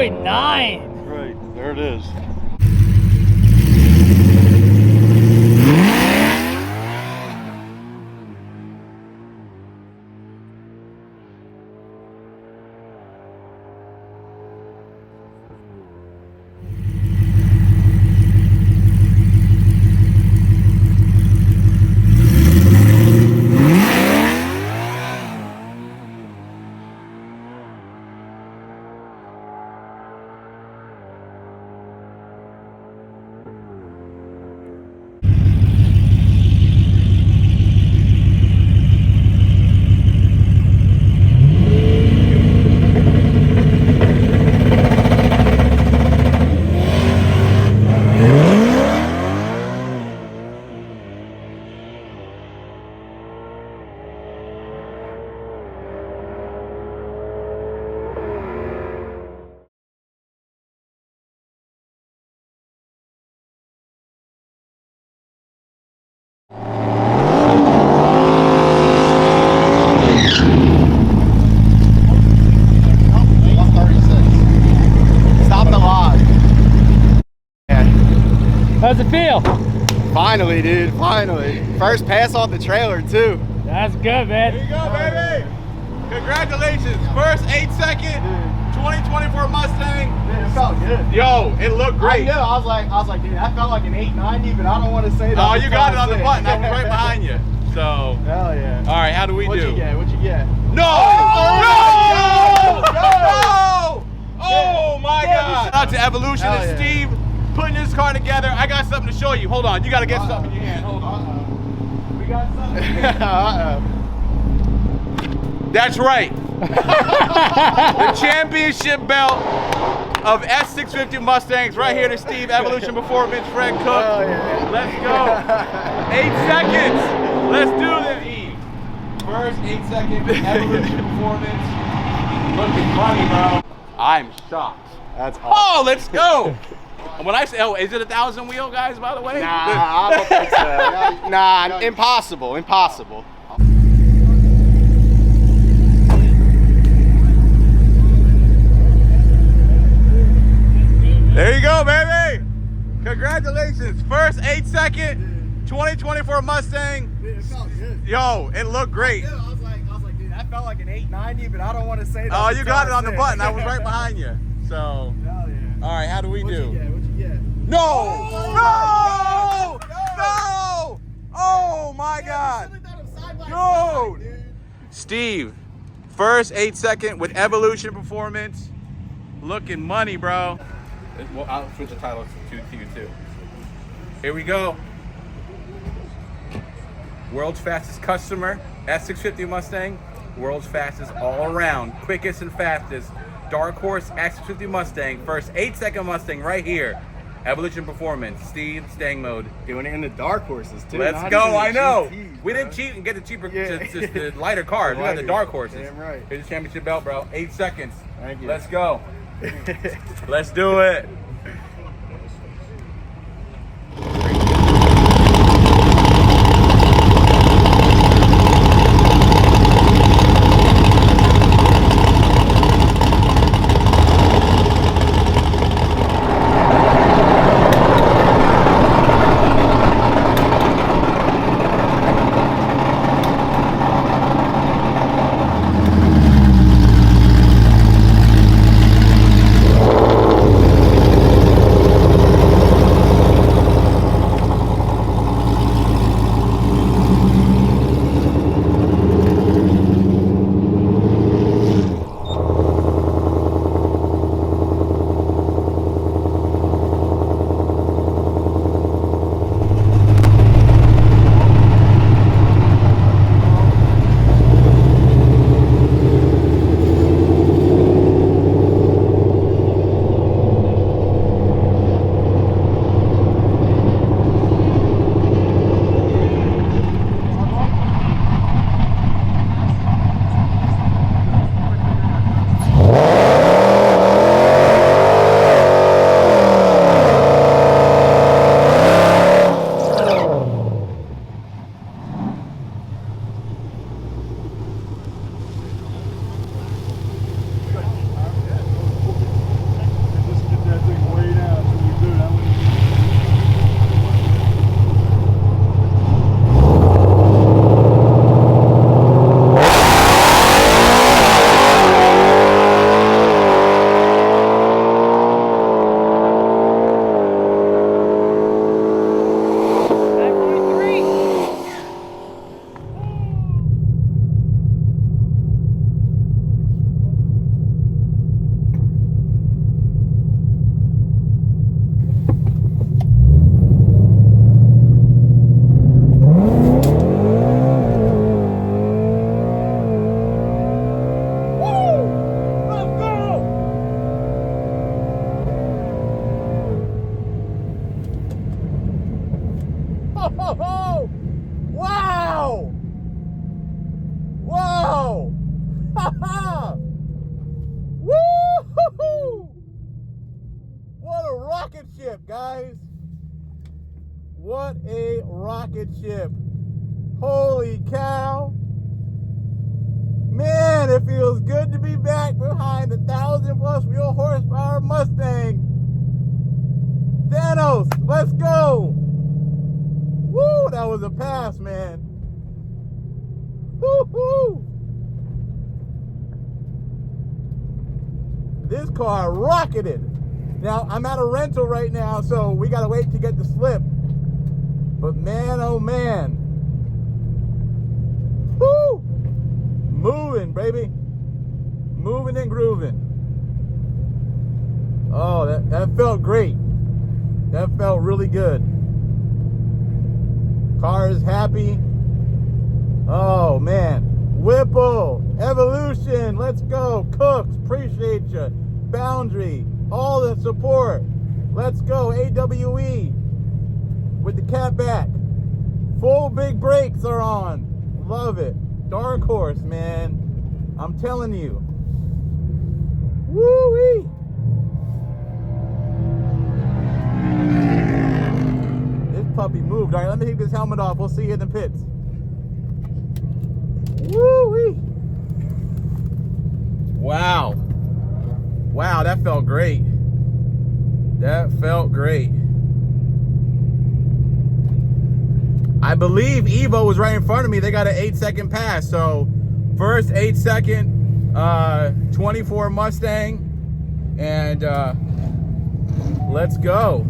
2.9. Right, there it is. How's it feel? Finally, dude, finally. First pass off the trailer, too. That's good, man. There you go, baby. Congratulations. First 8-second 2024 Mustang. Dude, it felt good. Yo, it looked great. I know. I was like, dude, that felt like an 890, but I don't want to say that. Oh, you got it on the button. I was right behind you. So. Hell yeah. All right, how do we do? What'd you get? What'd you get? No! Oh, No! Oh my God! Shout out to Evolution Hell and yeah. Steve putting this car together. I got something to show you. Hold on, you got to get something in your hand. Hold on. We got something. That's right. The championship belt of S650 Mustangs right here to Steve, Evolution Performance, Fred Cook. Oh, yeah. Let's go. 8 seconds. Let's do this, Eve. First 8 seconds, Evolution Performance. Looking funny, bro. I'm shocked. That's awesome. Oh, let's go. When I say, oh, is it a 1,000 wheel, guys, by the way? Nah, I don't think so. Nah, impossible, impossible. There you go, baby. Congratulations. First 8-second 2024 Mustang. Dude, it felt good. Yo, it looked great. I was like, dude, that felt like an 890, but I don't want to say that. Oh, you got it on the button. I was right behind you. So, Hell yeah. all right, how do we do? What'd you get? No! No! No! Oh my God! Dude! Steve, first 8-second with Evolution Performance. Looking money, bro. Well, I'll switch the title to you too. Here we go. World's fastest customer, S650 Mustang. World's fastest all around, quickest and fastest. Dark Horse S650 Mustang. First 8-second Mustang right here. Evolution Performance, Steve, Stang mode. Doing it in the dark horses too. Let's go, I know. We didn't cheat and get the cheaper, just the lighter cars. We got the dark horses. Damn right. Here's the championship belt, bro. 8 seconds. Thank you. Let's go. Let's do it. What a rocket ship. Holy cow. Man, it feels good to be back behind the 1,000+ wheel horsepower Mustang. Thanos, let's go. Woo, that was a pass, man. Woo-hoo. This car rocketed. Now, I'm at a rental right now, so we gotta wait to get the slip. But man, oh man. Woo! Moving, baby. Moving and grooving. Oh, that felt great. That felt really good. Car is happy. Oh, man. Whipple, Evolution, let's go. Cooks, appreciate you. Boundary, all the support. Let's go. AWE with the cat back. Full big brakes are on. Love it. Dark Horse, man. I'm telling you. Woo-wee. This puppy moved. All right, let me take this helmet off. We'll see you in the pits. Woo-wee. Wow. Wow, that felt great. That felt great. I believe Evo was right in front of me. They got an 8-second pass. So first 8-second 24 Mustang. And let's go.